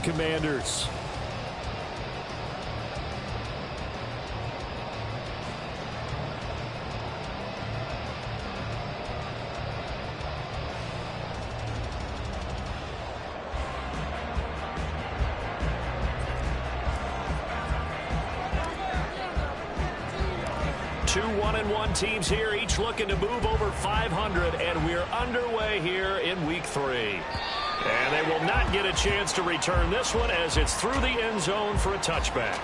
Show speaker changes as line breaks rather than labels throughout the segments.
Commanders. Two 1-1 teams here, each looking to move over 500, and we're underway here in week 3. And they will not get a chance to return this one as it's through the end zone for a touchback.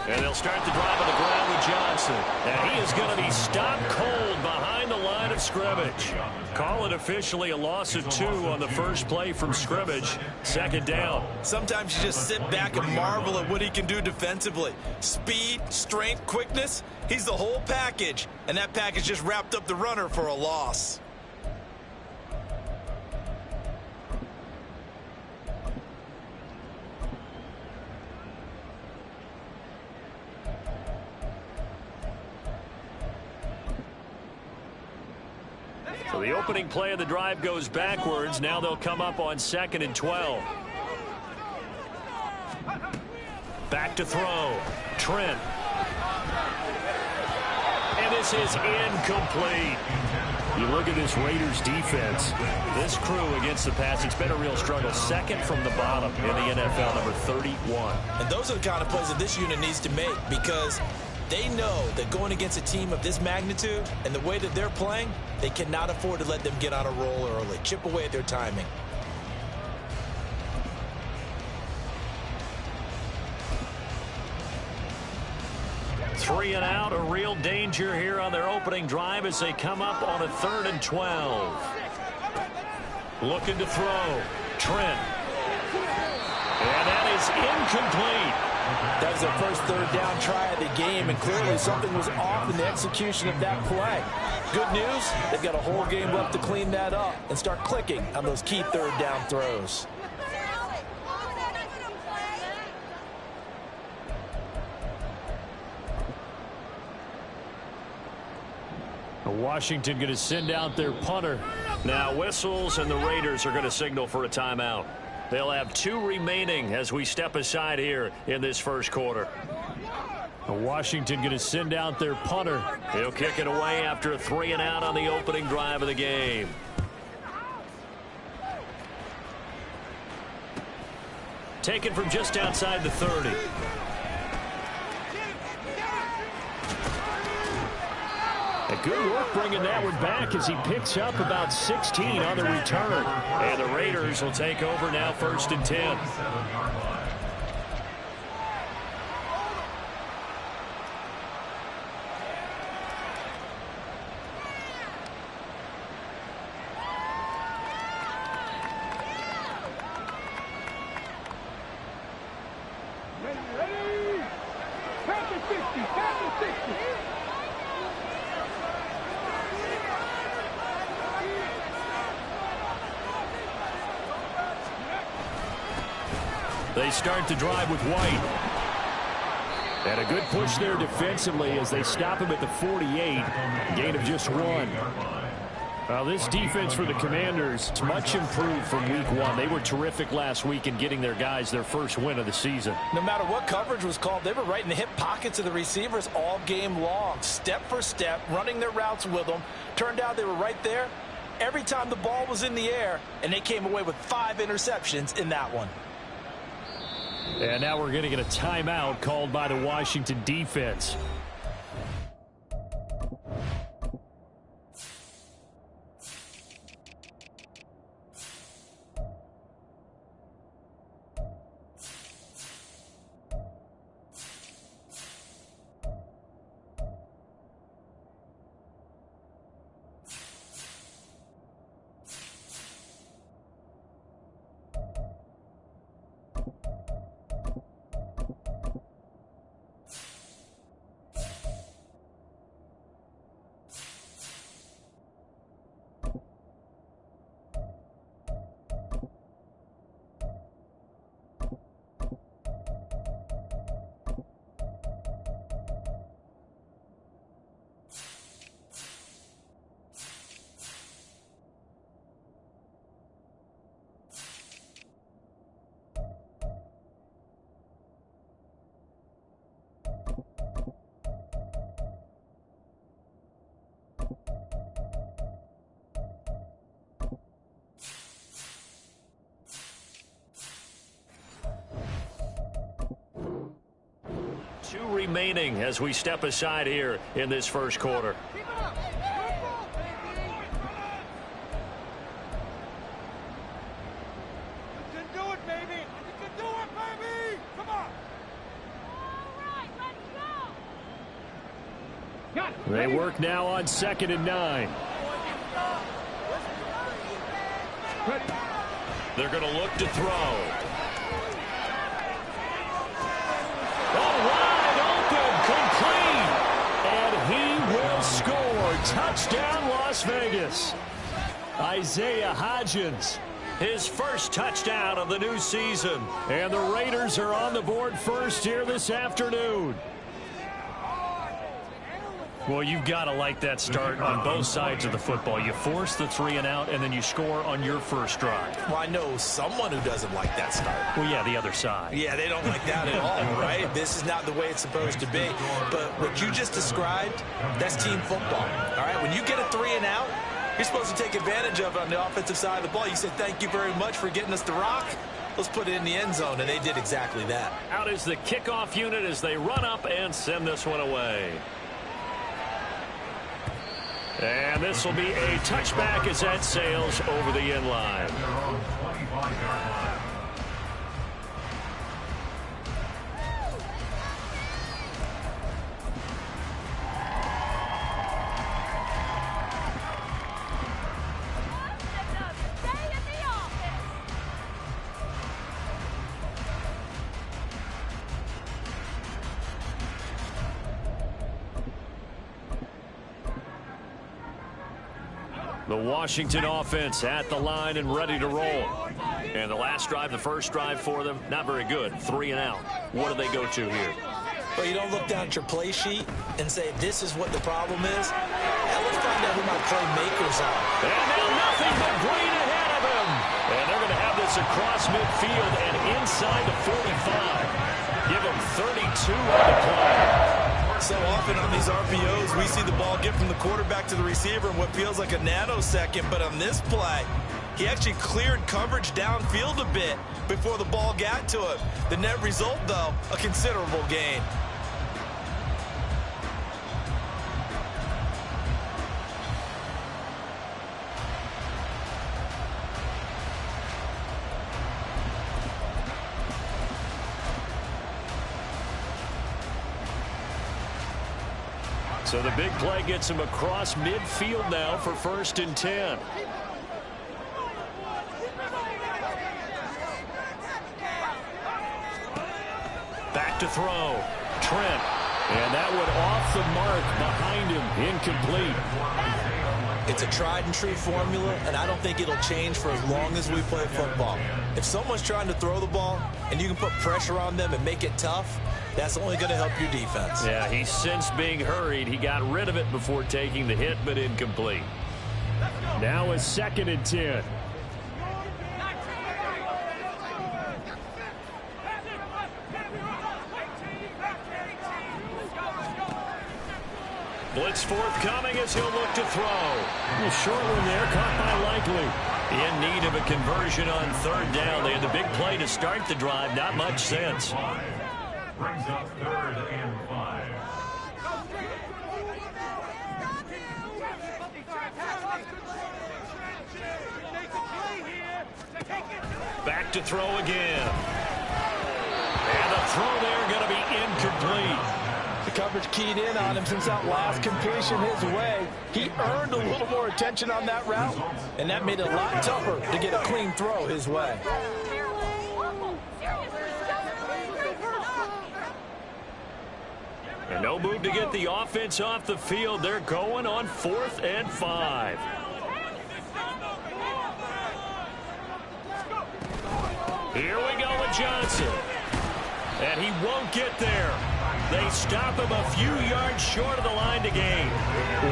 And they'll start the drive on the ground with Johnson. And he is going to be stopped cold behind the line of scrimmage. Call it officially a loss of 2 on the first play from scrimmage. Second down.
Sometimes you just sit back and marvel at what he can do defensively. Speed, strength, quickness. He's the whole package. And that package just wrapped up the runner for a loss.
So the opening play of the drive goes backwards. Now they'll come up on 2nd and 12. Back to throw. Trent. And this is incomplete. You look at this Raiders defense. This crew against the pass, it's been a real struggle. Second from the bottom in the NFL, number 31.
And those are the kind of plays that this unit needs to make, because they know that going against a team of this magnitude and the way that they're playing, they cannot afford to let them get on a roll early. Chip away at their timing.
Three and out, a real danger here on their opening drive as they come up on a 3rd and 12. Looking to throw. Trent. And that is incomplete.
That was their first 3rd down try of the game, and clearly something was off in the execution of that play. Good news, they've got a whole game left to clean that up and start clicking on those key 3rd down throws.
Washington going to send out their punter. Now whistles, and the Raiders are going to signal for a timeout. They'll have 2 remaining as we step aside here in this first quarter. Washington going to send out their punter. He'll kick it away after a 3 and out on the opening drive of the game. Taken from just outside the 30. Good work bringing that one back as he picks up about 16 on the return. And the Raiders will take over now, 1st and 10.
Ready? Pack it 50, pack it 60.
They start the drive with White. And a good push there defensively as they stop him at the 48. Gain of just 1. Well, this defense for the Commanders is much improved from week 1. They were terrific last week in getting their guys their first win of the season.
No matter what coverage was called, they were right in the hip pockets of the receivers all game long. Step for step, running their routes with them. Turned out they were right there every time the ball was in the air, and they came away with 5 interceptions in that one.
And now we're going to get a timeout called by the Washington defense. 2 remaining as we step aside here in this first quarter. They work now on 2nd and 9. They're going to look to throw. Oh, wide open, complete. And he will score. Touchdown, Las Vegas. Isaiah Hodgins, his first touchdown of the new season. And the Raiders are on the board first here this afternoon. Well, you've got to like that start on both sides of the football. You force the 3 and out, and then you score on your first drive.
Well, I know someone who doesn't like that start.
Well, yeah, the other side.
Yeah, they don't like that at all, right? This is not the way it's supposed to be. But what you just described, that's team football, all right? When you get a 3 and out, you're supposed to take advantage of it on the offensive side of the ball. You said, thank you very much for getting us the rock. Let's put it in the end zone, and they did exactly that.
Out is the kickoff unit as they run up and send this one away. And this will be a touchback as that sails over the end line. The Washington offense at the line and ready to roll. And the last drive, the first drive for them, not very good. 3 and out. What do they go to here?
Well, you don't look down at your play sheet and say, this is what the problem is. Now let's find out who my playmakers are.
And now nothing but green ahead of him. And they're going to have this across midfield and inside the 45. Give them 32 on the play.
So often on these RPOs, we see the ball get from the quarterback to the receiver in what feels like a nanosecond. But on this play, he actually cleared coverage downfield a bit before the ball got to him. The net result, though, a considerable gain.
So the big play gets him across midfield now for 1st and 10. Back to throw. Trent. And that one off the mark behind him. Incomplete.
It's a tried and true formula, and I don't think it'll change for as long as we play football. If someone's trying to throw the ball and you can put pressure on them and make it tough, that's only going to help your defense.
Yeah, he sensed being hurried. He got rid of it before taking the hit, but incomplete. Now a 2nd and 10. Blitz forthcoming as he'll look to throw. A short one there, caught by Likely. In need of a conversion on 3rd down. They had the big play to start the drive. Not much sense.
Brings up 3rd and 5.
Back to throw again. And the throw there going to be incomplete.
The coverage keyed in on him since that last completion his way. He earned a little more attention on that route, and that made it a lot tougher to get a clean throw his way.
And no move to get the offense off the field. They're going on 4th and 5. Here we go with Johnson. And he won't get there. They stop him a few yards short of the line to gain.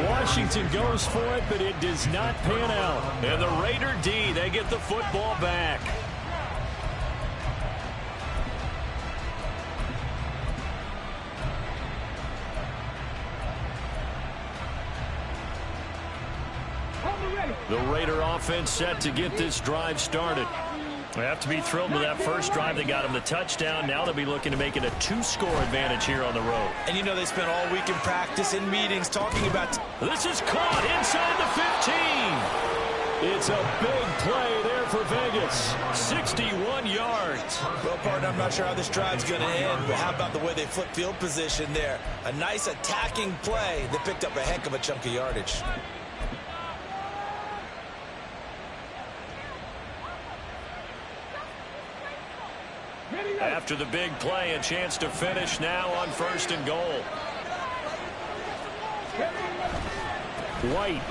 Washington goes for it, but it does not pan out. And the Raider D, they get the football back. The Raider offense set to get this drive started. They have to be thrilled with that first drive that got them the touchdown. Now they'll be looking to make it a 2-score advantage here on the road.
And you know they spent all week in practice and meetings talking about...
This is caught inside the 15. It's a big play there for Vegas. 61 yards.
Well, partner, I'm not sure how this drive's going to end, but how about the way they flip field position there? A nice attacking play that picked up a heck of a chunk of yardage.
After the big play, a chance to finish now on 1st and goal. White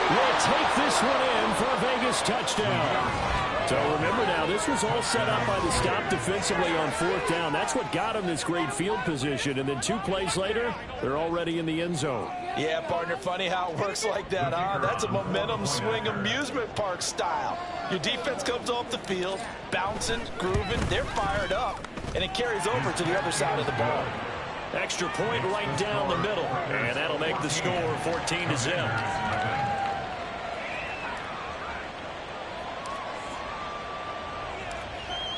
will take this one in for a Vegas touchdown. So remember now, this was all set up by the stop defensively on 4th down. That's what got them this great field position. And then 2 plays later, they're already in the end zone.
Yeah, partner, funny how it works like that, huh? That's a momentum swing amusement park style. Your defense comes off the field, bouncing, grooving, they're fired up, and it carries over to the other side of the ball.
Extra point right down the middle, and that'll make the score 14-0.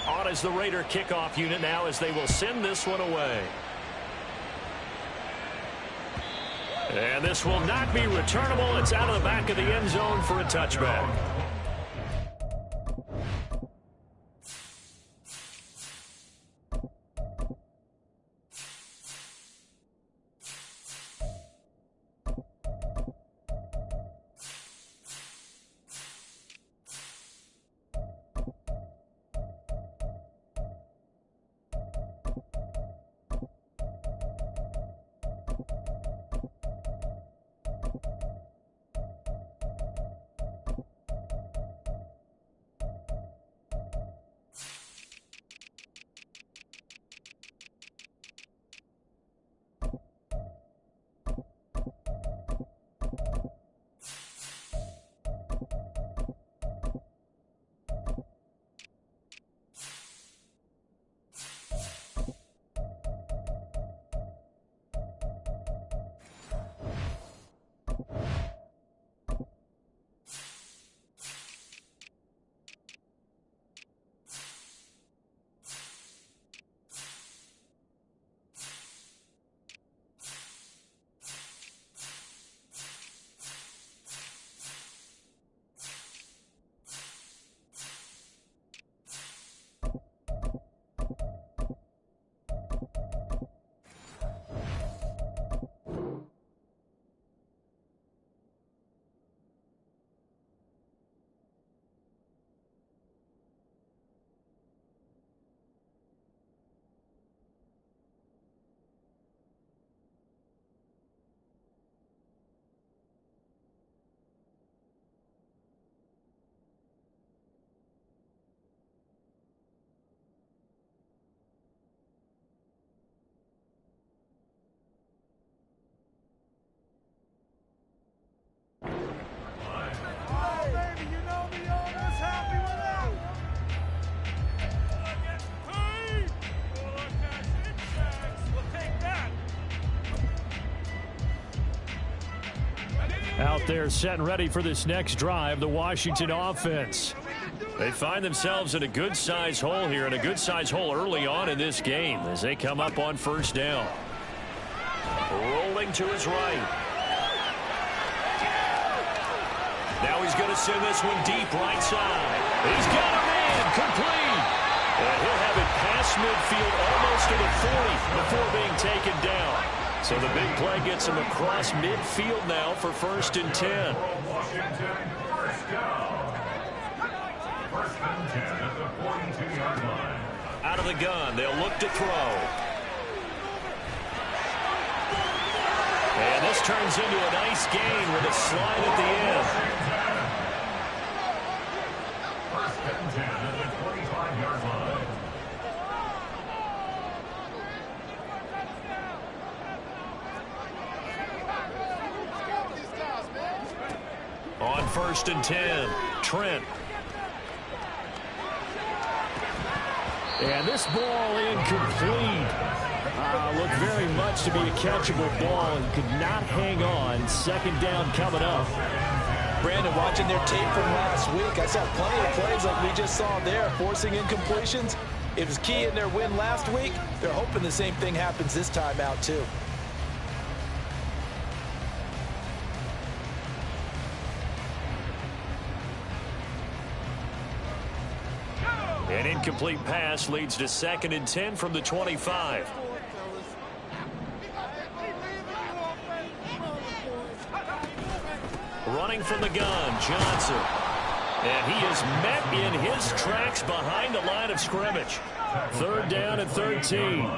On is the Raider kickoff unit now as they will send this one away. And this will not be returnable. It's out of the back of the end zone for a touchback. Out there set and ready for this next drive, the Washington offense. They find themselves in a good-sized hole here, and a good-sized hole early on in this game as they come up on 1st down. Rolling to his right. Now he's going to send this one deep right side. He's got a man complete. And he'll have it past midfield almost to the 40 before being taken down. So the big play gets him across midfield now for 1st and 10.
Washington, first down. 1st and 10 at the 42-yard line.
Out of the gun, they'll look to throw. And this turns into a nice gain with a slide at the end.
1st and 10 at the 45-yard line.
On 1st and 10, Trent. And this ball incomplete. Looked very much to be a catchable ball and could not hang on. 2nd down coming up.
Brandon, watching their tape from last week, I saw plenty of plays like we just saw there, forcing incompletions. It was key in their win last week. They're hoping the same thing happens this time out, too.
An incomplete pass leads to 2nd and 10 from the 25. Running from the gun, Johnson. And he is met in his tracks behind the line of scrimmage. 3rd down and 13.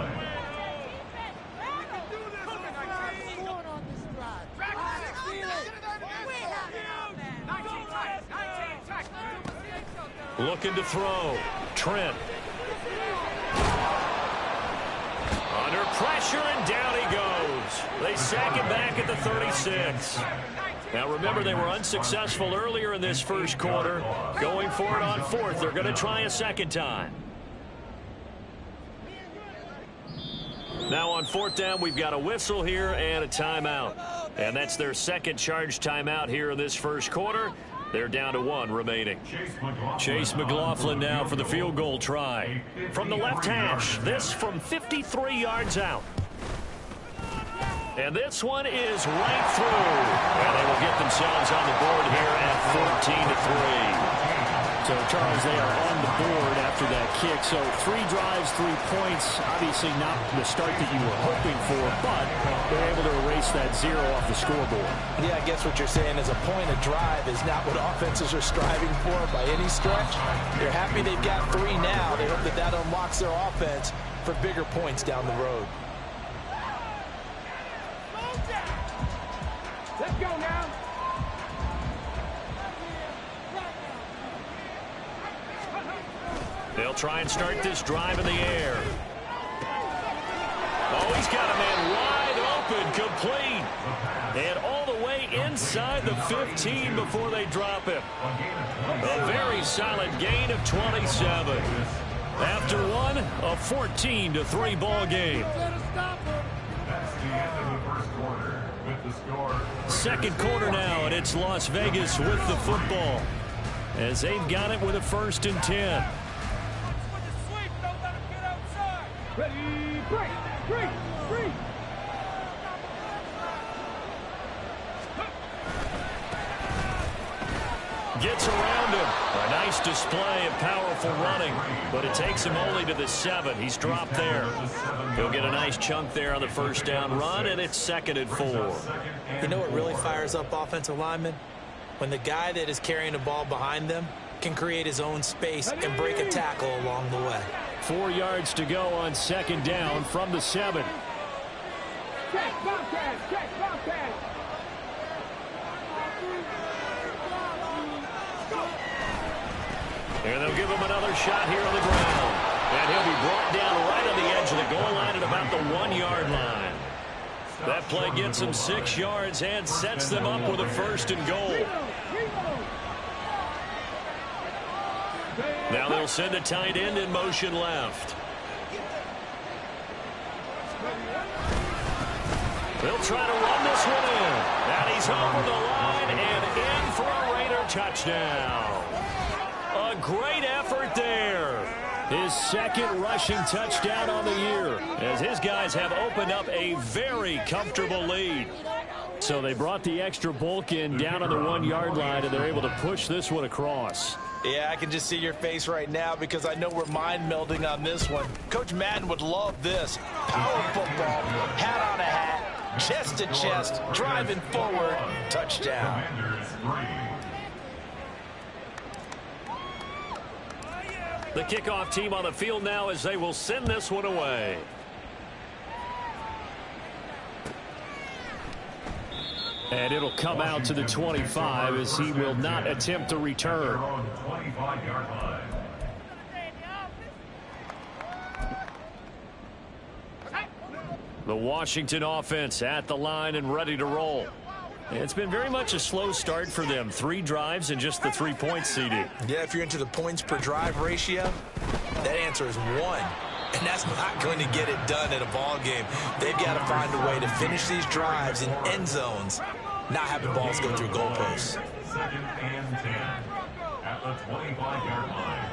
Looking to throw. Trent. Under pressure, and down he goes. They sack him back at the 36. Now remember, they were unsuccessful earlier in this first quarter. Going for it on 4th. They're going to try a second time. Now on 4th down, we've got a whistle here and a timeout. And that's their second charge timeout here in this first quarter. They're down to 1 remaining. Chase McLaughlin now for the field goal try. From the left hash, this from 53 yards out. And this one is right through. And they will get themselves on the board here at 14-3.
So, Charles, they are on the board after that kick. So 3 drives, 3 points. Obviously not the start that you were hoping for, but they're able to erase that 0 off the scoreboard.
Yeah, I guess what you're saying is a point of drive is not what offenses are striving for by any stretch. They're happy they've got 3 now. They hope that that unlocks their offense for bigger points down the road.
Let's go now.
They'll try and start this drive in the air. Oh, he's got a man wide open, complete. And all the way inside the 15 before they drop him. A very solid gain of 27. After one, a 14-3 ball game.
That's the end of the first quarter with the score.
Second quarter now, and it's Las Vegas with the football as they've got it with a 1st and 10.
Ready, break, break, break.
Gets around him. A nice display of powerful running, but it takes him only to the 7. He's dropped there. He'll get a nice chunk there on the 1st down run, and it's 2nd and 4.
You know what really fires up offensive linemen? When the guy that is carrying the ball behind them can create his own space and break a tackle along the way.
4 yards to go on 2nd down from the 7.
Check, Bobcat, check, Bobcat.
And they'll give him another shot here on the ground. And he'll be brought down right on the edge of the goal line at about the 1-yard line. That play gets them 6 yards and sets them up with a 1st and goal. Now they'll send a tight end in motion left. They'll try to run this one in. And he's over the line and in for a Raider touchdown. A great effort there. His 2nd rushing touchdown on the year as his guys have opened up a very comfortable lead.
So they brought the extra bulk in down on the 1-yard line, and they're able to push this one across.
Yeah, I can just see your face right now because I know we're mind melding on this one. Coach Madden would love this. Power football, hat on a hat, chest to chest, driving forward, touchdown.
The kickoff team on the field now as they will send this one away.
And it'll come out to the 25 as he will not attempt to return.
The Washington offense at the line and ready to roll. It's been very much a slow start for them. 3 drives and just the 3 points, CD.
Yeah, if you're into the points per drive ratio, that answer is 1. And that's not going to get it done in a ball game. They've got to find a way to finish these drives in end zones, not having balls go through goalposts.
second and 10 at the 25-yard line.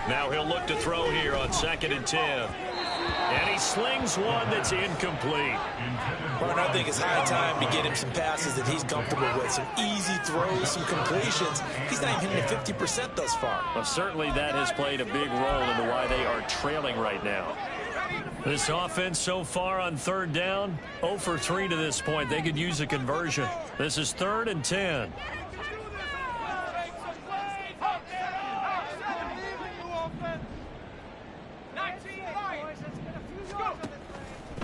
Now he'll look to throw here on 2nd and 10. And he slings one that's incomplete.
Martin, I think it's high time to get him some passes that he's comfortable with. Some easy throws, some completions. He's not even hitting the 50% thus far.
Well, certainly that has played a big role into why they are trailing right now. This offense so far on 3rd down, 0 for 3 to this point. They could use a conversion. This is 3rd and 10.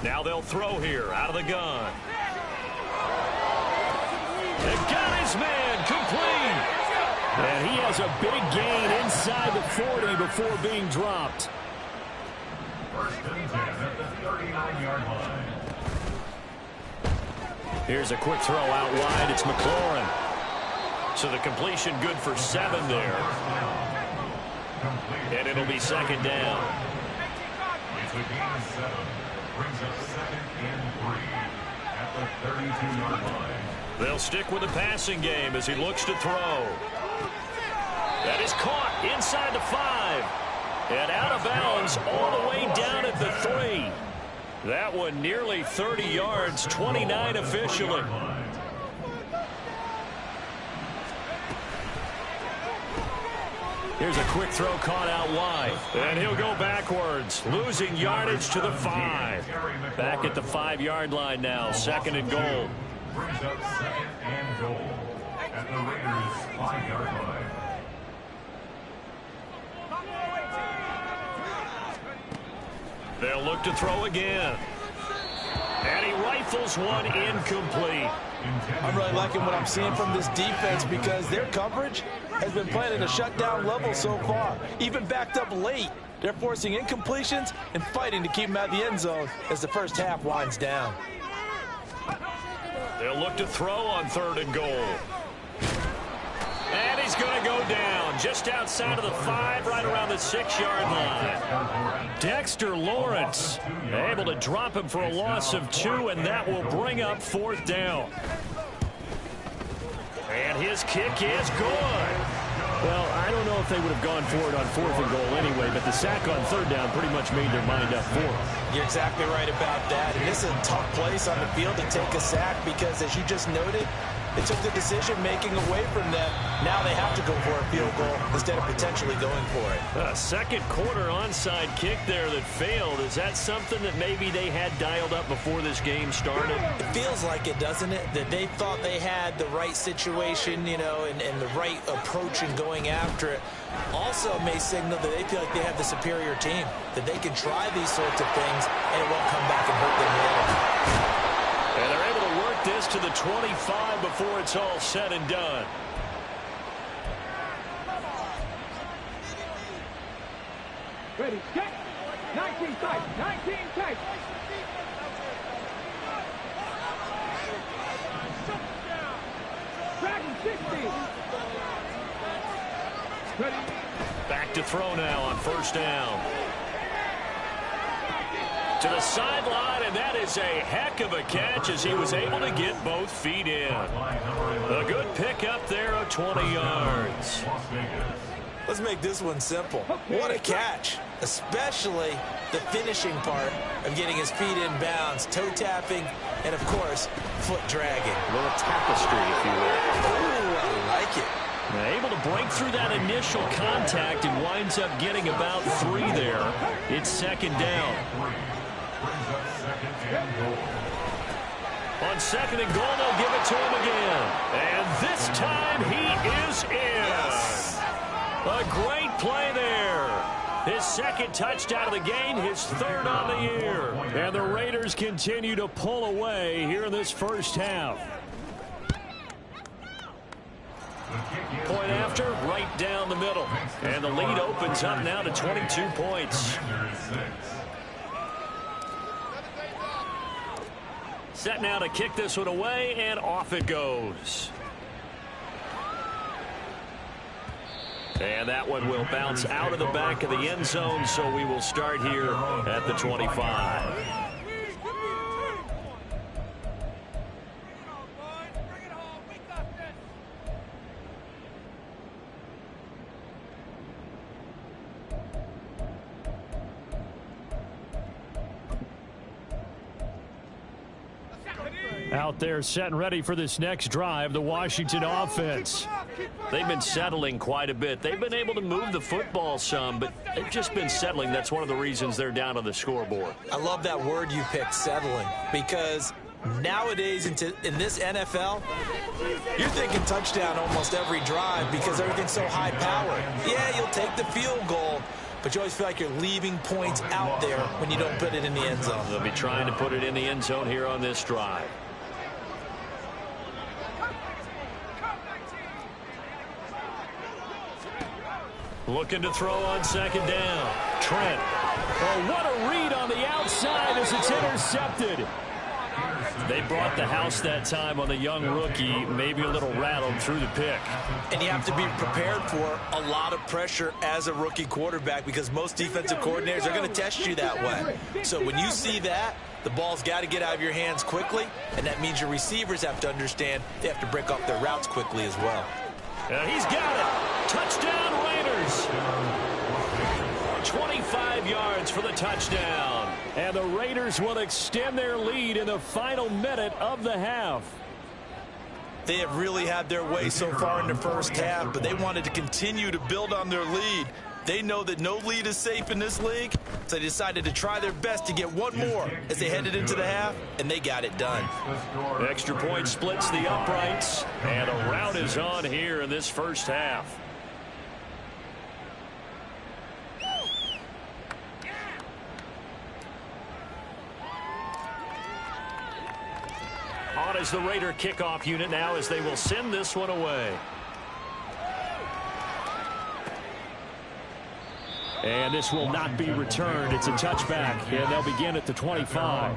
Now they'll throw here out of the gun. They got his man complete.
And he has a big gain inside the 40 before being dropped.
1st and 10 at the 39-yard line.
Here's a quick throw out wide. It's McLaurin. So the completion good for 7 there. And it'll be 2nd down.
It's a gain of 7. Brings up 2nd and 3 at the 32-yard line.
They'll stick with the passing game as he looks to throw. That is caught inside the 5. And out of bounds all the way down at the 3. That one nearly 30 yards, 29 officially. Here's a quick throw caught out wide. And he'll go backwards, losing yardage to the 5. Back at the 5-yard line now, 2nd and goal.
Brings up 2nd and goal at the Raiders' 5-yard line.
They'll look to throw again. And he rifles one incomplete.
I'm really liking what I'm seeing from this defense because their coverage has been playing at a shutdown level so far. Even backed up late, they're forcing incompletions and fighting to keep them out of the end zone as the first half winds down.
They'll look to throw on 3rd and goal. And he's going to go down just outside of the 5, right around the 6-yard line. Dexter Lawrence able to drop him for a loss of 2, and that will bring up 4th down. And his kick is good.
Well, I don't know if they would have gone for it on 4th and goal anyway, but the sack on 3rd down pretty much made their mind up for it.
You're exactly right about that. And this is a tough place on the field to take a sack because, as you just noted, they took the decision-making away from them. Now they have to go for a field goal instead of potentially going for it.
A 2nd quarter onside kick there that failed. Is that something that maybe they had dialed up before this game started?
It feels like it, doesn't it? That they thought they had the right situation, you know, and the right approach in going after it. Also may signal that they feel like they have the superior team, that they can try these sorts of things and it won't come back and hurt them later.
And they're able to work this to the 25 before it's all said and done.
Ready, set. 19 tight. 19 tight. Dragon 60. Ready.
Back to throw now on 1st down. To the sideline, and that is a heck of a catch as he was able to get both feet in. A good pickup there of 20 yards.
Let's make this one simple. What a catch, especially the finishing part of getting his feet in bounds, toe tapping, and of course, foot dragging.
A little tapestry, if you will.
Ooh, I like it.
Able to break through that initial contact and winds up getting about 3 there. It's 2nd down. On 2nd and goal, they'll give it to him again. And this time he is in.
Yes.
A great play there. His 2nd touchdown of the game, his 3rd on the year. And the Raiders continue to pull away here in this first half. Point after, right down the middle. And the lead opens up now to 22 points. Set now to kick this one away, and off it goes. And that one will bounce out of the back of the end zone, so we will start here at the 25. Out there set and ready for this next drive, the Washington offense. They've been settling quite a bit. They've been able to move the football some, but they've just been settling. That's one of the reasons they're down on the scoreboard.
I love that word you picked, settling, because nowadays in this NFL, you're thinking touchdown almost every drive because everything's so high powered. Yeah, you'll take the field goal, but you always feel like you're leaving points out there when you don't put it in the end zone.
They'll be trying to put it in the end zone here on this drive. Looking to throw on second down. Trent. Oh, what a read on the outside as it's intercepted. They brought the house that time on the young rookie, maybe a little rattled through the pick.
And you have to be prepared for a lot of pressure as a rookie quarterback because most defensive coordinators are going to test you that way. So when you see that, the ball's got to get out of your hands quickly, and that means your receivers have to understand they have to break off their routes quickly as well.
He's got it. Touchdown Raiders. 25 yards for the touchdown. And the Raiders will extend their lead in the final minute of the half.
They have really had their way so far in the first half, but they wanted to continue to build on their lead. They know that no lead is safe in this league, so they decided to try their best to get one more as they headed into the half, and they got it done.
Extra point splits the uprights, and a rout is on here in this first half. On is the Raider kickoff unit now as they will send this one away. And this will not be returned. It's a touchback, and they'll begin at the 25.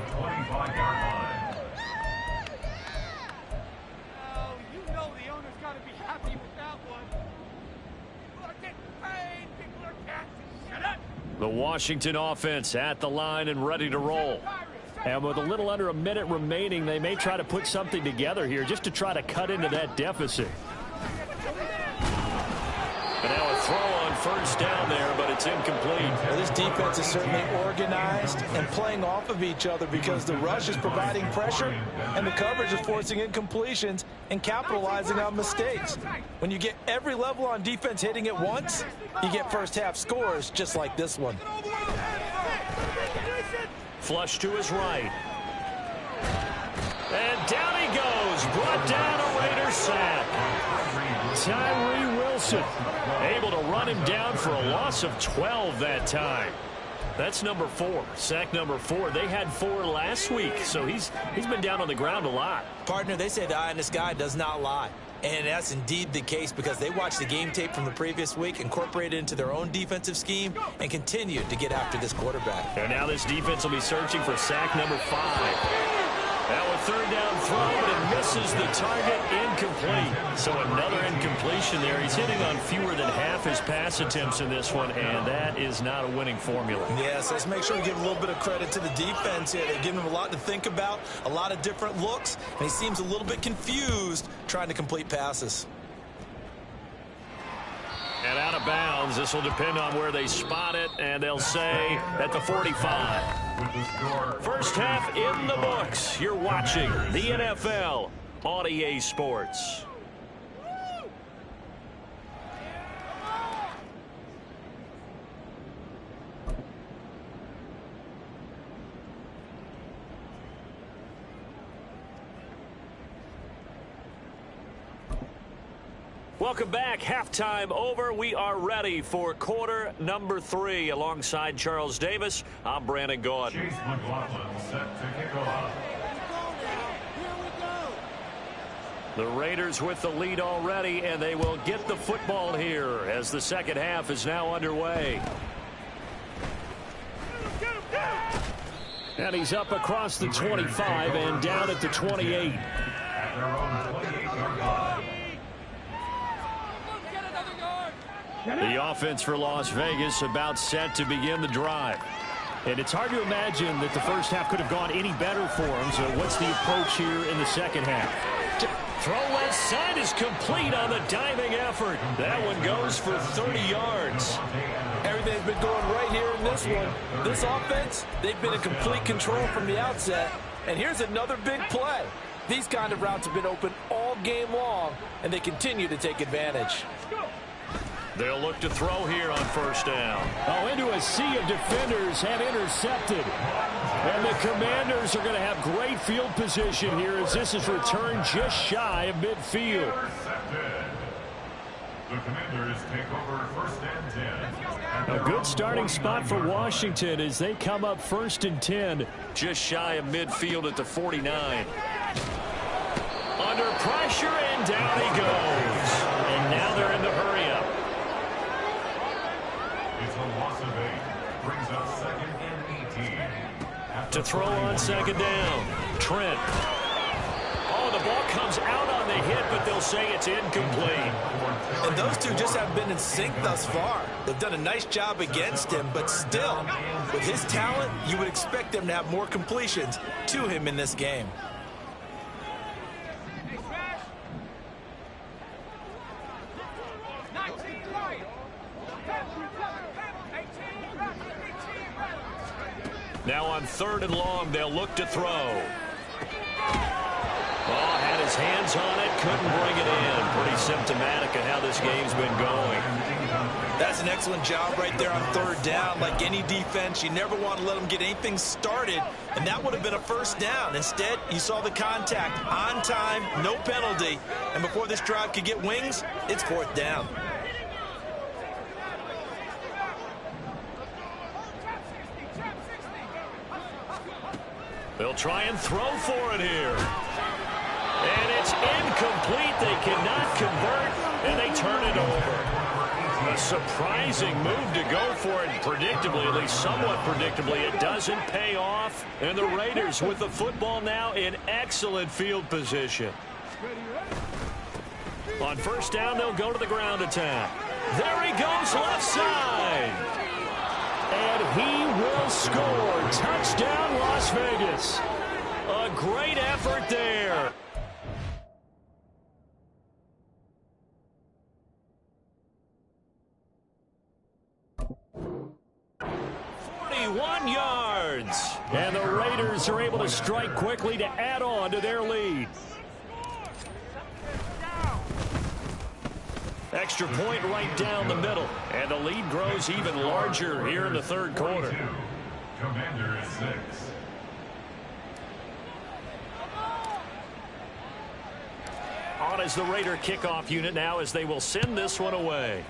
The Washington offense at the line and ready to roll. And with a little under a minute remaining, they may try to put something together here just to try to cut into that deficit. And now a throw on first down there, but it's incomplete.
Well, this defense is certainly organized and playing off of each other because the rush is providing pressure and the coverage is forcing incompletions and capitalizing on mistakes. When you get every level on defense hitting at once, you get first half scores just like this one.
Flush to his right. And down he goes. Brought down a Raider sack. Tyree Wilson able to run him down for a loss of 12 that time. That's number 4. Sack number 4. They had 4 last week, so he's been down on the ground a lot.
Partner, they say the eye in the sky does not lie. And that's indeed the case because they watched the game tape from the previous week, incorporated it into their own defensive scheme, and continued to get after this quarterback.
And now this defense will be searching for sack number 5. Now a third down throw, but it misses the target, incomplete. So another incompletion there. He's hitting on fewer than half his pass attempts in this one, and that is not a winning formula.
Yes, let's make sure we give a little bit of credit to the defense here. They give him a lot to think about, a lot of different looks, and he seems a little bit confused trying to complete passes.
And out of bounds. This will depend on where they spot it, and they'll say at the 45. First half in the books. You're watching the NFL on EA Sports. Welcome back. Halftime over. We are ready for quarter number 3. Alongside Charles Davis, I'm Brandon Gaudin.
Chase McLaughlin set to kick off.
The Raiders with the lead already, and they will get the football here as the second half is now underway. And he's up across the 25 and down at the 28.
At their own 28-yard line.
The offense for Las Vegas about set to begin the drive. And it's hard to imagine that the first half could have gone any better for them. So what's the approach here in the second half? Throw left side is complete on the diving effort. That one goes for 30 yards.
Everything's been going right here in this one. This offense, they've been in complete control from the outset. And here's another big play. These kind of routes have been open all game long, and they continue to take advantage.
They'll look to throw here on first down.
Oh, into a sea of defenders have intercepted. And the Commanders are going to have great field position here as this is returned just shy of midfield.
Intercepted. The Commanders take over first and 10.
A good starting spot for Washington as they come up first and 10.
Just shy of midfield at the 49. Under pressure, and down he goes. And now they're in the hurry-up.
It's a loss of 8. Brings up second and 18.
To throw on second down. Trent. Oh, the ball comes out on the hit, but they'll say it's incomplete.
And those two just haven't been in sync thus far. They've done a nice job against him, but still, with his talent, you would expect them to have more completions to him in this game.
Now on third and long, they'll look to throw. Oh, had his hands on it, couldn't bring it in. Pretty symptomatic of how this game's been going.
That's an excellent job right there on third down. Like any defense, you never want to let them get anything started, and that would have been a first down. Instead, you saw the contact on time, no penalty, and before this drive could get wings, it's fourth down.
They'll try and throw for it here. And it's incomplete. They cannot convert, and they turn it over. A surprising move to go for it. Predictably, at least somewhat predictably, it doesn't pay off. And the Raiders with the football now in excellent field position. On first down, they'll go to the ground attack. There he goes, left side. And he will score. Touchdown, Las Vegas. A great effort there. Yards. And the Raiders are able to strike quickly to add on to their lead. Extra point right down the middle. And the lead grows even larger here in the third quarter.
Commander is 6.
On as the Raider kickoff unit now as they will send this one away.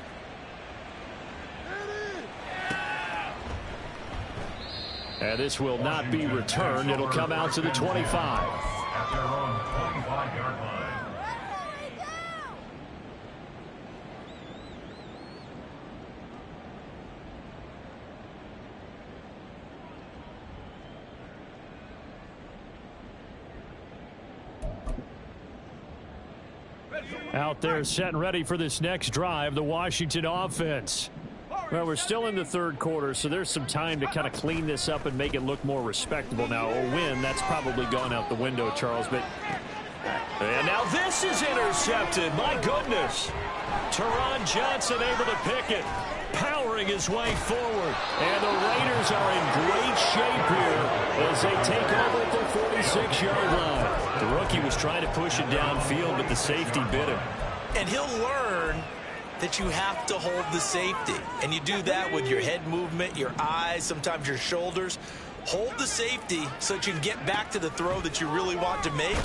And this will not be returned. It'll come out to the 25.
At their own 25-yard line.
Out there set and ready for this next drive, the Washington offense. Well, we're still in the third quarter, so there's some time to kind of clean this up and make it look more respectable. Now, a win, that's probably gone out the window, Charles. But
and now this is intercepted. My goodness. Teron Johnson able to pick it, powering his way forward. And the Raiders are in great shape here as they take over at their 46-yard line. The rookie was trying to push it downfield, but the safety bit him.
And he'll learn that you have to hold the safety. And you do that with your head movement, your eyes, sometimes your shoulders. Hold the safety so that you can get back to the throw that you really want to make.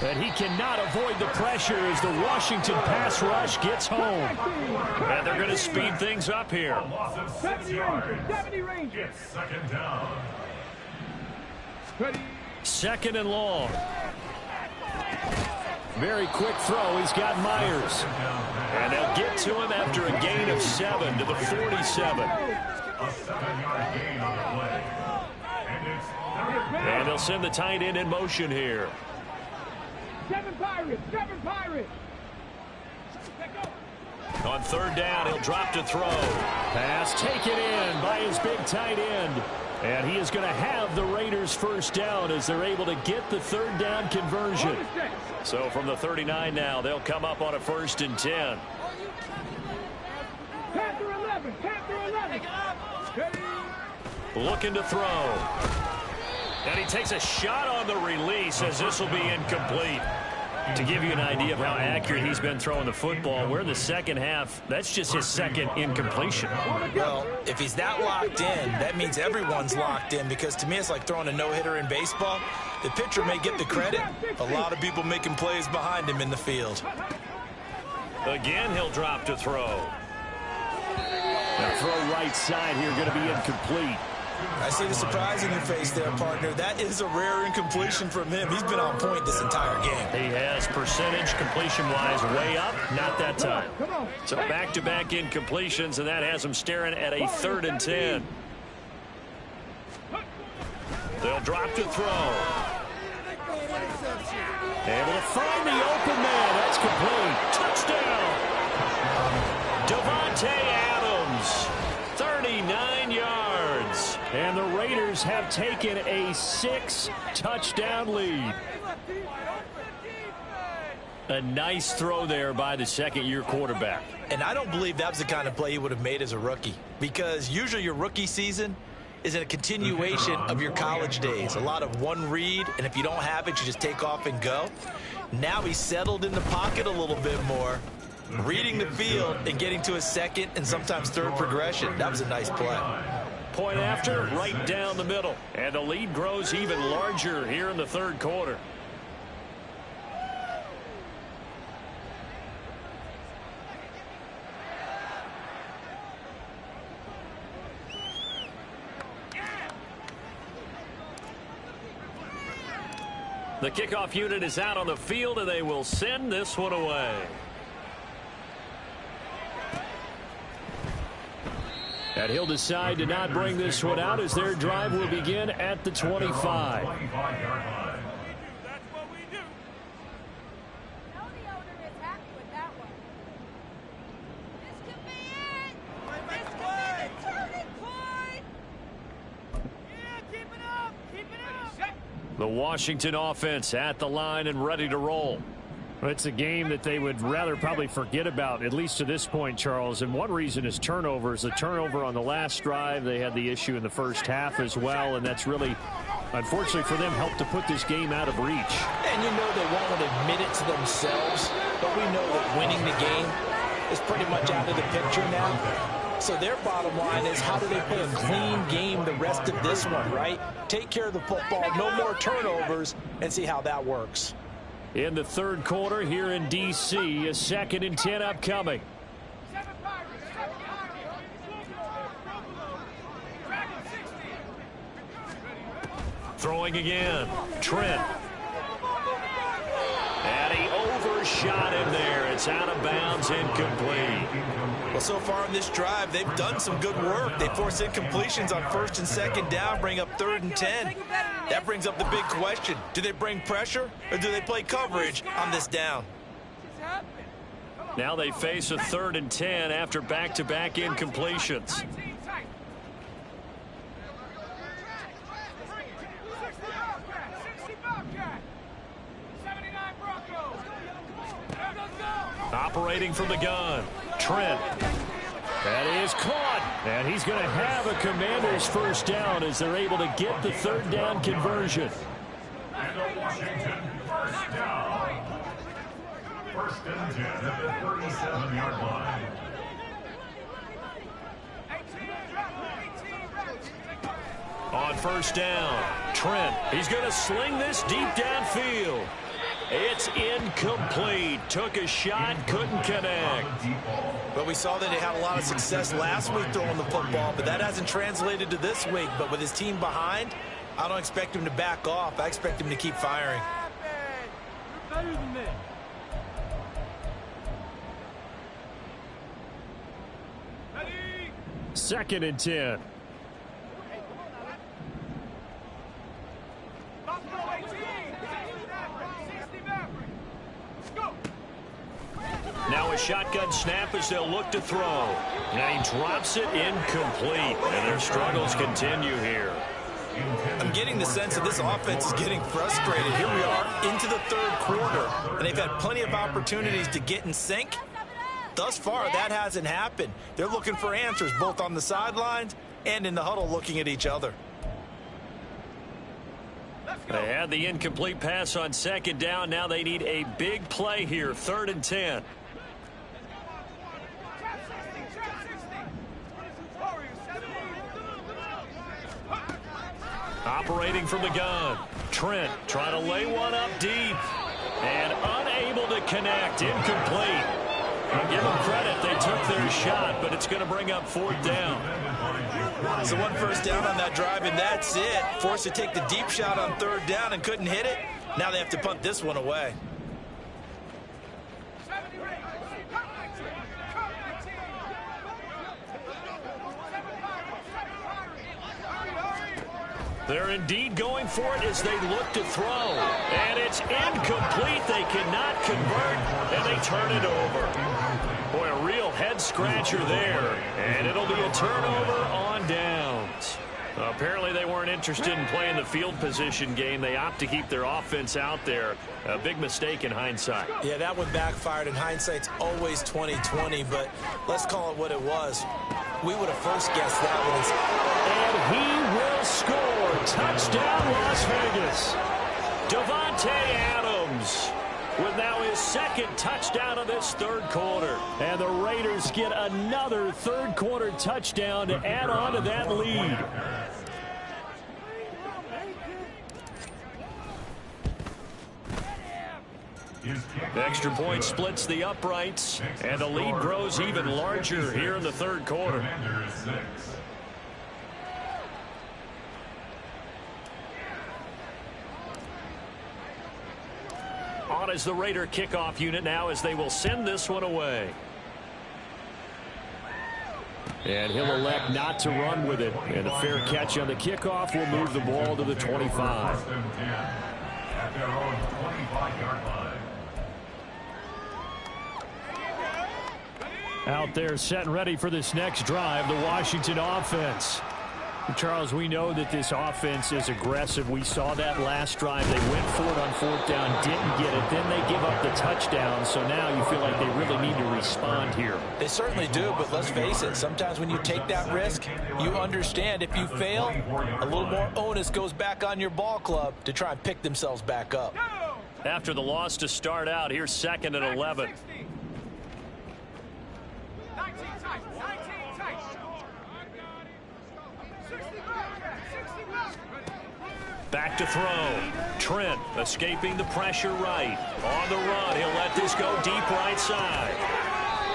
And he cannot avoid the pressure as the Washington pass rush gets home.
And they're going to speed things up here.
A loss of 6 yards.
70 Rangers.
It's second down.
Second and long.
Very quick throw. He's got Myers.
And they'll get to him after a gain of 7 to the 47.
A 7-yard gain on the play. And it's third down.
And they'll send the tight end in motion here.
7 Pirates. 7 Pirates.
On third down, he'll drop to throw.
Pass taken in by his big tight end. And he is going to have the Raiders first down as they're able to get the third down conversion.
So from the 39 now, they'll come up on a 1st and 10.
Panther 11. Panther 11.
Looking to throw. And he takes a shot on the release as this will be incomplete. To give you an idea of how accurate he's been throwing the football, we're in the second half. That's just his second incompletion.
Well, if he's that locked in, that means everyone's locked in, because to me it's like throwing a no-hitter in baseball. The pitcher may get the credit. A lot of people making plays behind him in the field.
Again, he'll drop to throw.
Now throw right side here, going to be incomplete.
I see the surprise in your face there, partner. That is a rare incompletion from him. He's been on point this entire game.
He has percentage completion-wise way up, not that time. So back-to-back incompletions, and that has him staring at a 3rd and 10. They'll drop to throw. Able to find the open man. That's complete. Touchdown. Devontae Adams, 39 yards.
And the Raiders have taken a 6-touchdown lead.
A nice throw there by the second-year quarterback.
And I don't believe that was the kind of play he would have made as a rookie, because usually your rookie season is a continuation of your college days. A lot of one read, and if you don't have it, you just take off and go. Now he's settled in the pocket a little bit more, reading the field and getting to a second and sometimes third progression. That was a nice play.
Point after, right down the middle. And the lead grows even larger here in the third quarter. The kickoff unit is out on the field, and they will send this one away.
And he'll decide to not bring this one out as their drive will begin at the 25.
That's what we do.
No, the owner is happy with that one. This could be it. This could be the turning point.
Yeah, keep it up. Keep it up.
The Washington offense at the line and ready to roll.
It's a game that they would rather probably forget about, at least to this point, Charles. And one reason is turnovers. The turnover on the last drive, they had the issue in the first half as well, and that's really, unfortunately for them, helped to put this game out of reach.
And you know they won't admit it to themselves, but we know that winning the game is pretty much out of the picture now. So their bottom line is, how do they play a clean game the rest of this one, right? Take care of the football, no more turnovers, and see how that works.
In the third quarter here in D.C., a 2nd and 10 upcoming.
Throwing again. Trent. And he overshot him there. It's out of bounds, incomplete.
Well, so far in this drive, they've done some good work. They force incompletions on 1st and 2nd down, bring up 3rd and 10. That brings up the big question. Do they bring pressure, or do they play coverage on this down?
Now they face a 3rd and 10 after back-to-back incompletions. Operating from the gun, Trent.
That is caught, and he's going to have a Commander's first down as they're able to get the 3rd down conversion.
And a Washington first down. 1st and 10 at the 37-yard line.
On 1st down, Trent. He's going to sling this deep downfield. It's incomplete. Took a shot, couldn't connect.
Well, we saw that he had a lot of success last week throwing the football, but that hasn't translated to this week. But with his team behind, I don't expect him to back off. I expect him to keep firing.
You're better than this. Ready?
2nd and 10.
Now a shotgun snap as they'll look to throw. And he drops it incomplete. And their struggles continue here.
I'm getting the sense that this offense is getting frustrated. Here we are into the 3rd quarter, and they've had plenty of opportunities to get in sync. Thus far, that hasn't happened. They're looking for answers both on the sidelines and in the huddle looking at each other.
They had the incomplete pass on second down. Now they need a big play here, 3rd and 10. Operating from the gun. Trent trying to lay one up deep. And unable to connect. Incomplete. I'll give them credit. They took their shot, but it's going to bring up 4th down.
So 1 first down on that drive, and that's it. Forced to take the deep shot on 3rd down and couldn't hit it. Now they have to punt this one away.
They're indeed going for it as they look to throw. And it's incomplete. They cannot convert, and they turn it over. Boy, a real head-scratcher there. And it'll be a turnover on downs. Apparently they weren't interested in playing the field position game. They opt to keep their offense out there. A big mistake in hindsight.
Yeah, that one backfired, and hindsight's always 20/20, but let's call it what it was. We would have first guessed that one.
And he will score. Touchdown, Las Vegas. Davante Adams with now his 2nd touchdown of this 3rd quarter.
And the Raiders get another 3rd quarter touchdown to add on to that lead.
The extra point splits the uprights, and the lead grows even larger here in the 3rd quarter. On is the Raider kickoff unit now as they will send this one away.
And he'll elect not to run with it. And a fair catch on the kickoff will move the ball to the 25.
At their own 25-yard line.
Out there set and ready for this next drive, the Washington offense. Charles, we know that this offense is aggressive. We saw that last drive. They went for it on 4th down, didn't get it. Then they give up the touchdown. So now you feel like they really need to respond here.
They certainly do, but let's face it. Sometimes when you take that risk, you understand if you fail, a little more onus goes back on your ball club to try and pick themselves back up.
After the loss to start out, here's 2nd and 11. Back to throw. Trent escaping the pressure right. On the run, he'll let this go deep right side.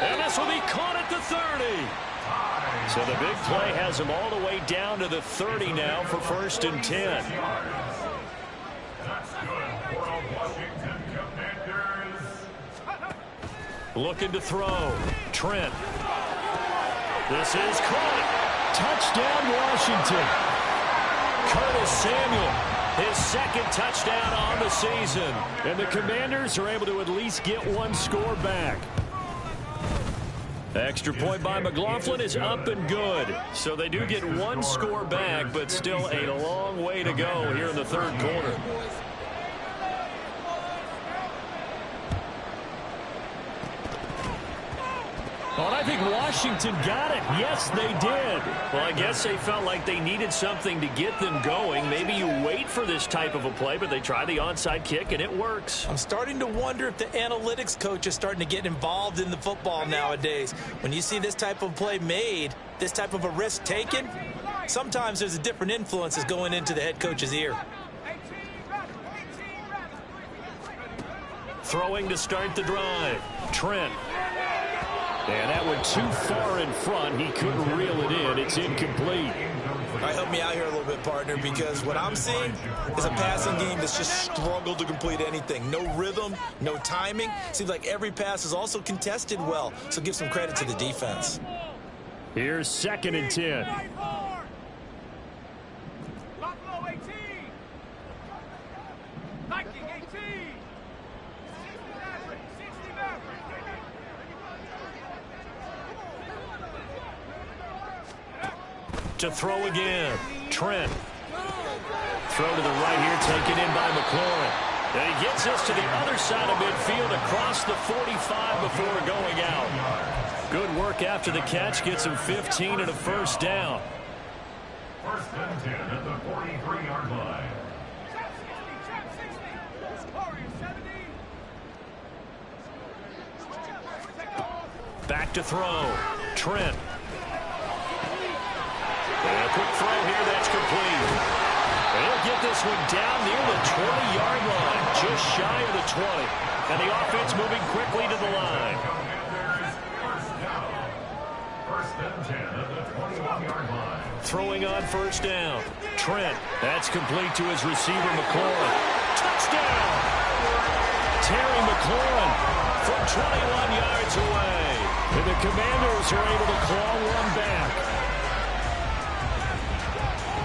And this will be caught at the 30. So the big play has him all the way down to the 30 now for 1st and 10.
That's good for the Washington Commanders.
Looking to throw. Trent. This is caught.
Touchdown, Washington.
Curtis Samuel, his 2nd touchdown on the season.
And the Commanders are able to at least get 1 score back.
Extra point by McLaughlin is up and good. So they do get 1 score back, but still a long way to go here in the 3rd quarter.
Well, I think Washington got it. Yes, they did.
Well, I guess they felt like they needed something to get them going. Maybe you wait for this type of a play, but they try the onside kick, and it works.
I'm starting to wonder if the analytics coach is starting to get involved in the football nowadays. When you see this type of play made, this type of a risk taken, sometimes there's a different influences going into the head coach's ear.
Throwing to start the drive. Trent.
And that went too far in front. He couldn't reel it in. It's incomplete.
All right, help me out here a little bit, partner, because what I'm seeing is a passing game that's just struggled to complete anything. No rhythm, no timing. Seems like every pass is also contested well, so give some credit to the defense.
Here's 2nd and 10.
Buffalo 18. Viking 18. 60 Maverick.
To throw again. Trent. Throw to the right here, taken in by McLaurin. And he gets us to the other side of midfield across the 45 before going out. Good work after the catch. Gets him 15 and a 1st down.
1st and 10 at the 43-yard line.
Back to throw. Trent. And a quick throw here. That's complete. They'll get this one down near the 20-yard line, just shy of the 20. And the offense moving quickly to the line.
First and 10 at the 21-yard line.
Throwing on first down. Trent. That's complete to his receiver, McLaurin. Touchdown! Terry McLaurin from 21 yards away. And the Commanders are able to claw one back.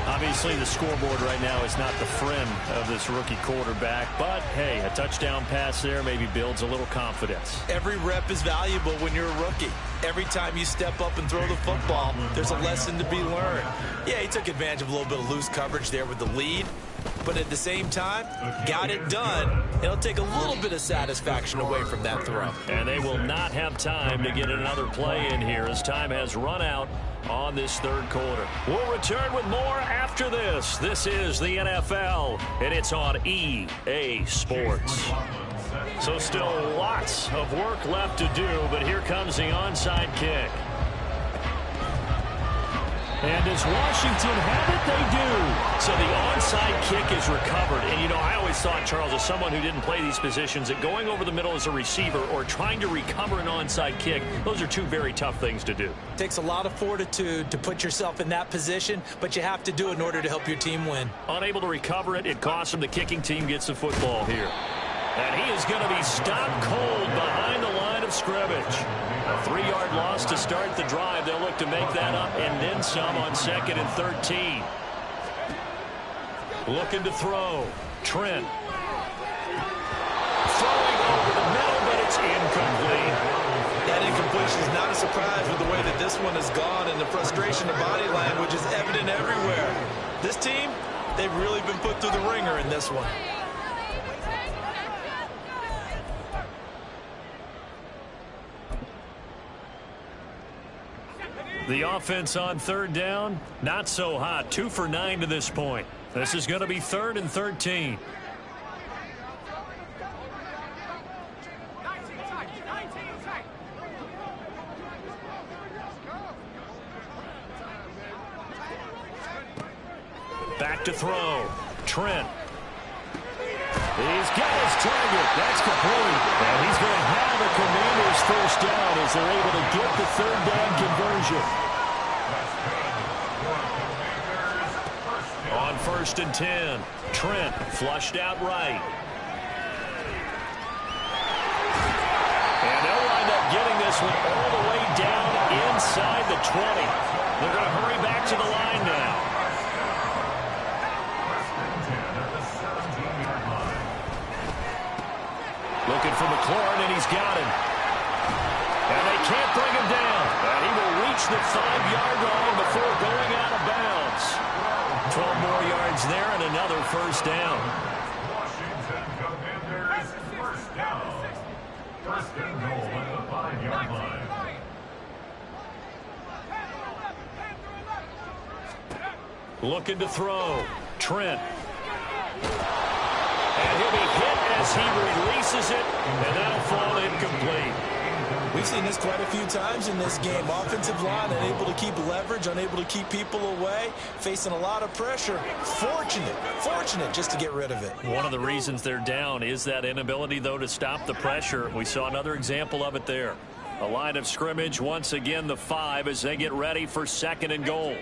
Obviously, the scoreboard right now is not the friend of this rookie quarterback. But, hey, a touchdown pass there maybe builds a little confidence.
Every rep is valuable when you're a rookie. Every time you step up and throw the football, there's a lesson to be learned. Yeah, he took advantage of a little bit of loose coverage there with the lead. But at the same time, got it done. It'll take a little bit of satisfaction away from that throw.
And they will not have time to get another play in here as time has run out on this third quarter. We'll return with more after this. This is the NFL, and it's on EA Sports. So still lots of work left to do, but here comes the onside kick. And does Washington have it? They do. So the onside kick is recovered. And, you know, I always thought, Charles, as someone who didn't play these positions, that going over the middle as a receiver or trying to recover an onside kick, those are two very tough things to do.
Takes a lot of fortitude to put yourself in that position, but you have to do it in order to help your team win.
Unable to recover it, it costs him. The kicking team gets the football here. And he is going to be stopped cold behind the line of scrimmage. A 3-yard loss to start the drive. They'll look to make that up and then some on 2nd and 13. Looking to throw. Trent. Throwing over the middle, but it's incomplete.
That incompletion is not a surprise with the way that this one has gone, and the frustration of body language is evident everywhere. This team, they've really been put through the ringer in this one.
The offense on third down, not so hot. 2 for 9 to this point. This is going to be 3rd and 13. Back to throw. Trent. He's got his target. That's complete. And he's going to have a Commanders first down as they're able to get the 3rd down conversion. On 1st and 10, Trent flushed out right. And they'll wind up getting this one all the way down inside the 20. They're going to hurry back to the line now. Looking for McLaurin, and he's got him. And they can't bring him down. And he will reach the 5-yard line before going out of bounds. 12 more yards there and another first down.
Washington Commanders first down. First and goal at the 5-yard line.
Looking to throw. Trent. And he'll be hit as he releases it, and that'll fall incomplete.
We've seen this quite a few times in this game. Offensive line unable to keep leverage, unable to keep people away, facing a lot of pressure. Fortunate just to get rid of it.
One of the reasons they're down is that inability, though, to stop the pressure. We saw another example of it there. A line of scrimmage, once again, the 5 as they get ready for 2nd and goal.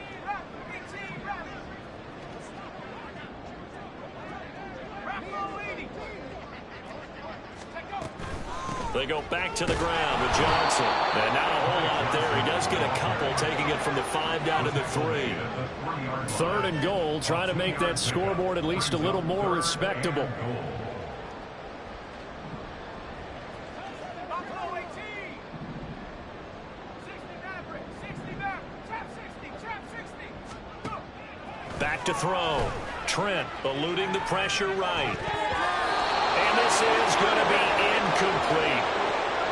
They go back to the ground with Johnson. And not a whole lot there. He does get a couple, taking it from the 5 down to the 3. 3rd and goal, trying to make that scoreboard at least a little more respectable. Back to throw. Trent eluding the pressure right. And this is going to be incomplete.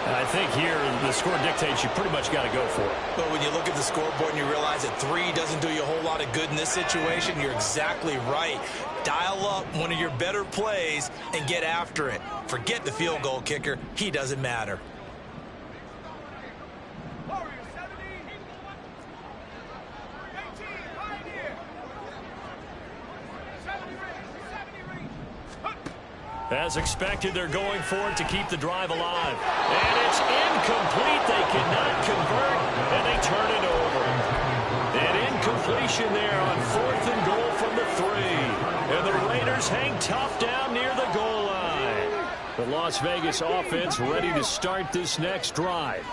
I think here the score dictates you pretty much got to go for it.
But when you look at the scoreboard and you realize that 3 doesn't do you a whole lot of good in this situation, you're exactly right. Dial up one of your better plays and get after it. Forget the field goal kicker. He doesn't matter.
As expected, they're going for it to keep the drive alive. And it's incomplete. They cannot convert, and they turn it over. An incompletion there on 4th and goal from the 3. And the Raiders hang tough down near the goal line. The Las Vegas offense ready to start this next drive.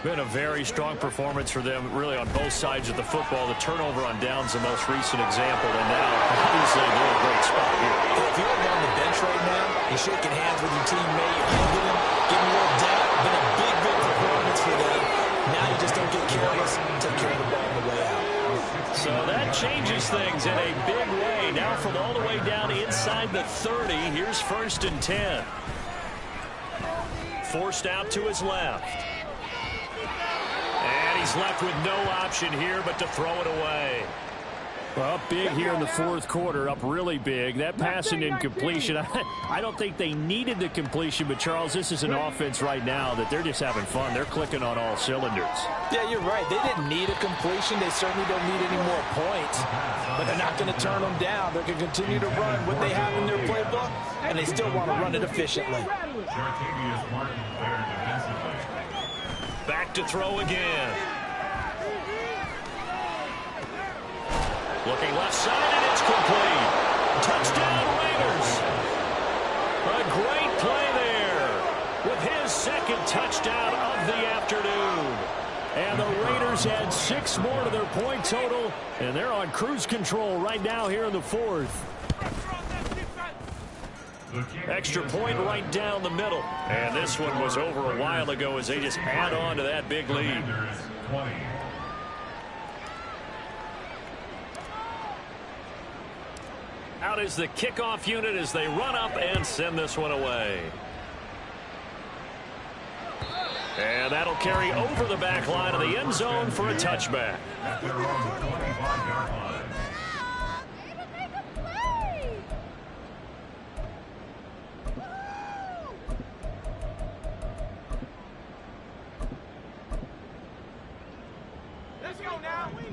Been a very strong performance for them, really, on both sides of the football. The turnover on downs, the most recent example, and now, obviously, they're in a great spot here.
If you're on the bench right now, you're shaking hands with your teammate, you're hugging him, giving him a little dap. Been a big, big performance for them. Now you just don't get careless, take care of the ball on the way out.
So that changes things in a big way. Now from all the way down inside the 30, here's 1st and 10. Forced out to his left. And he's left with no option here but to throw it away.
Well, up big here in the 4th quarter, up really big. That pass and incompletion, I don't think they needed the completion, but, Charles, this is an offense right now that they're just having fun. They're clicking on all cylinders.
Yeah, you're right. They didn't need a completion. They certainly don't need any more points. But they're not going to turn them down. They're going to continue to run what they have in their playbook, and they still want to run it efficiently.
Back to throw again. Looking left side, and it's complete. Touchdown, Raiders. A great play there with his 2nd touchdown of the afternoon. And the Raiders add 6 more to their point total, and they're on cruise control right now here in the 4th. Extra point right down the middle. And this one was over a while ago as they just add on to that big lead. Out is the kickoff unit as they run up and send this one away. And that'll carry over the back line of the end zone for a touchback.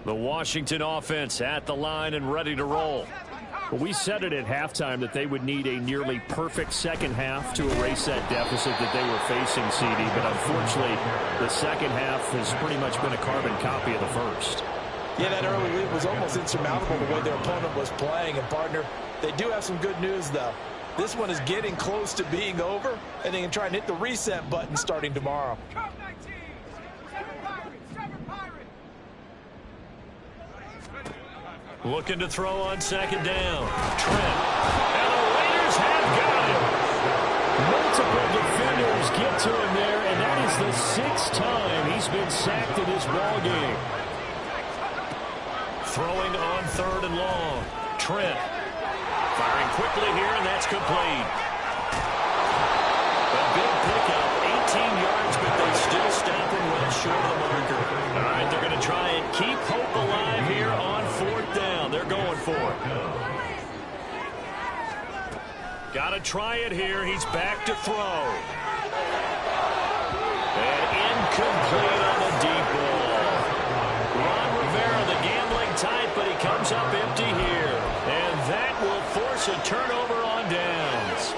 The Washington offense at the line and ready to roll.
Well, we said it at halftime that they would need a nearly perfect second half to erase that deficit that they were facing, CD. But unfortunately, the second half has pretty much been a carbon copy of the first.
Yeah, that early lead was almost insurmountable the way their opponent was playing. And, partner, they do have some good news, though. This one is getting close to being over, and they can try and hit the reset button starting tomorrow.
Looking to throw on 2nd down. Trent. And the Raiders have got him.
Multiple defenders get to him there, and that is the 6th time he's been sacked in this ball game.
Throwing on 3rd and long. Trent. Firing quickly here, and that's complete. A big pickup, 18 yards, but they still stop him well short of the marker. All right, they're going to try and keep hope alive here on 4th down. They're going for it. Got to try it here. He's back to throw. And incomplete on the deep ball. Ron Rivera, the gambling type, but he comes up empty here. And that will force a turnover on downs.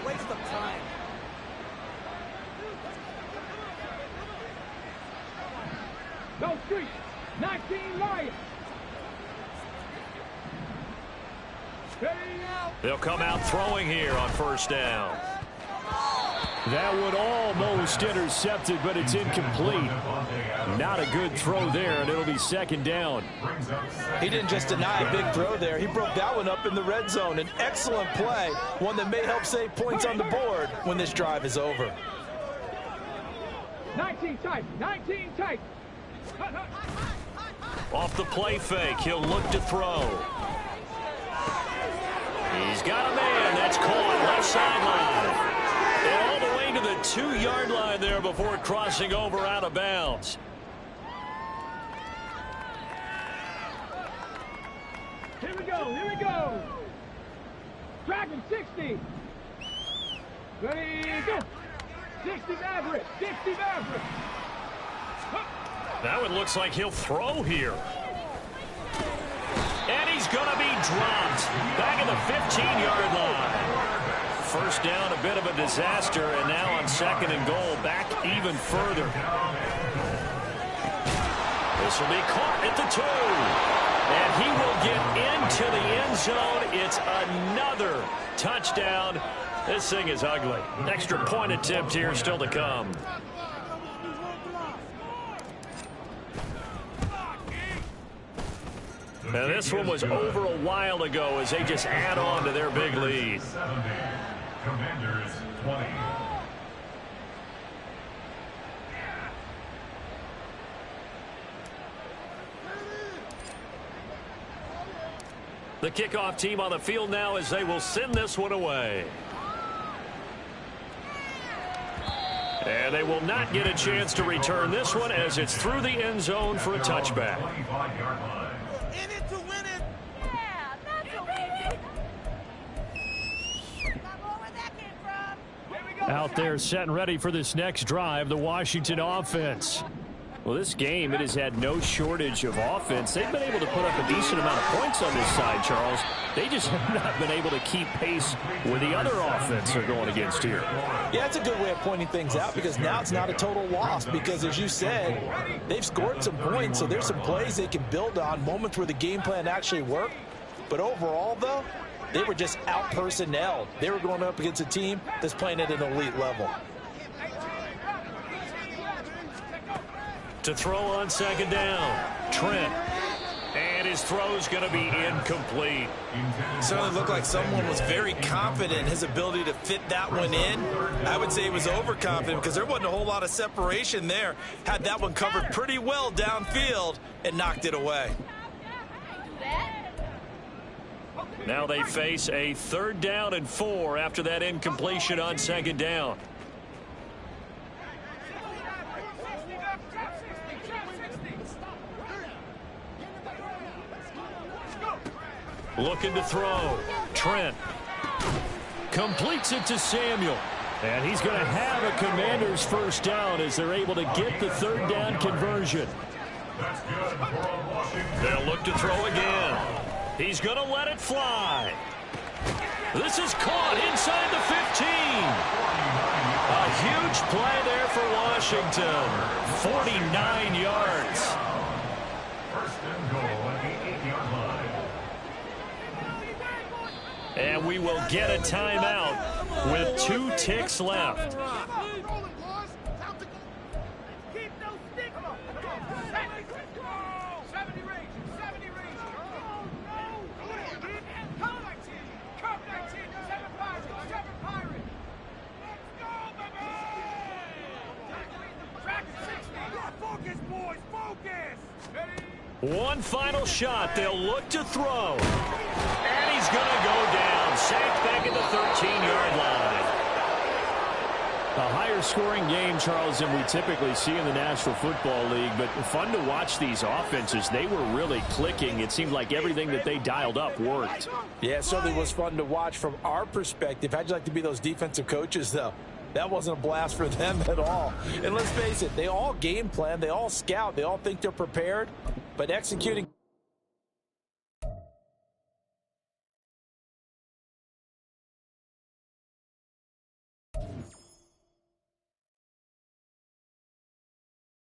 Waste of time.
No street. 19 Lions.
They'll come out throwing here on 1st down.
That would almost intercept it, but it's incomplete. Not a good throw there, and it'll be 2nd down.
He didn't just deny a big throw there. He broke that one up in the red zone. An excellent play, one that may help save points on the board when this drive is over.
19 tight. 19 tight.
Off the play fake, he'll look to throw. He's got a man. That's caught left sideline. And all the way to the 2-yard line there before crossing over out of bounds.
Here we go. Here we go. Dragon 60. Ready, go. 60 Maverick. 60 Maverick.
That one looks like he'll throw here. And he's going to be dropped. Back at the 15-yard line. First down, a bit of a disaster, and now on 2nd and goal, back even further. This will be caught at the 2. And he will get into the end zone. It's another touchdown. This thing is ugly. Extra point attempt here still to come. Now this one was over a while ago as they just add on to their big lead.
70. Commanders 20.
The kickoff team on the field now as they will send this one away. And they will not get a chance to return this one as it's through the end zone for a touchback.
In it to win it.
Yeah, that's a win. Not more where that came from.
Here we go.
Out there set and ready for this next drive, the Washington offense. Well, this game, it has had no shortage of offense. They've been able to put up a decent amount of points on this side, Charles. They just have not been able to keep pace with the other offense they're going against here.
Yeah, it's a good way of pointing things out because now it's not a total loss because, as you said, they've scored some points, so there's some plays they can build on, moments where the game plan actually worked. But overall, though, they were just out-personnelled. They were going up against a team that's playing at an elite level.
To throw on 2nd down, Trent. And his throw's going to be incomplete.
Certainly looked like someone was very confident in his ability to fit that one in. I would say he was overconfident because there wasn't a whole lot of separation there. Had that one covered pretty well downfield and knocked it away.
Now they face a 3rd down and 4 after that incompletion on 2nd down. Looking to throw. Trent completes it to Samuel. And he's going to have a Commander's first down as they're able to get the 3rd down conversion. They'll look to throw again. He's going to let it fly. This is caught inside the 15. A huge play there for Washington. 49 yards.
First and goal at the 8-yard line.
And we will get a timeout with 2 ticks left.
Keep those sticks. 70 range. 70 range. Come 19. Come 19. 7 Pirates. 7 Pirates. Let's go, baby. Track 60. Focus, boys. Focus. Ready?
One final shot. They'll look to throw. And he's going to go down. Sacked back at the 13-yard line.
A higher scoring game, Charles, than we typically see in the National Football League, but fun to watch these offenses. They were really clicking. It seemed like everything that they dialed up worked.
Yeah, it certainly was fun to watch from our perspective. How'd you like to be those defensive coaches, though? That wasn't a blast for them at all. And let's face it, they all game plan, they all scout, they all think they're prepared, but executing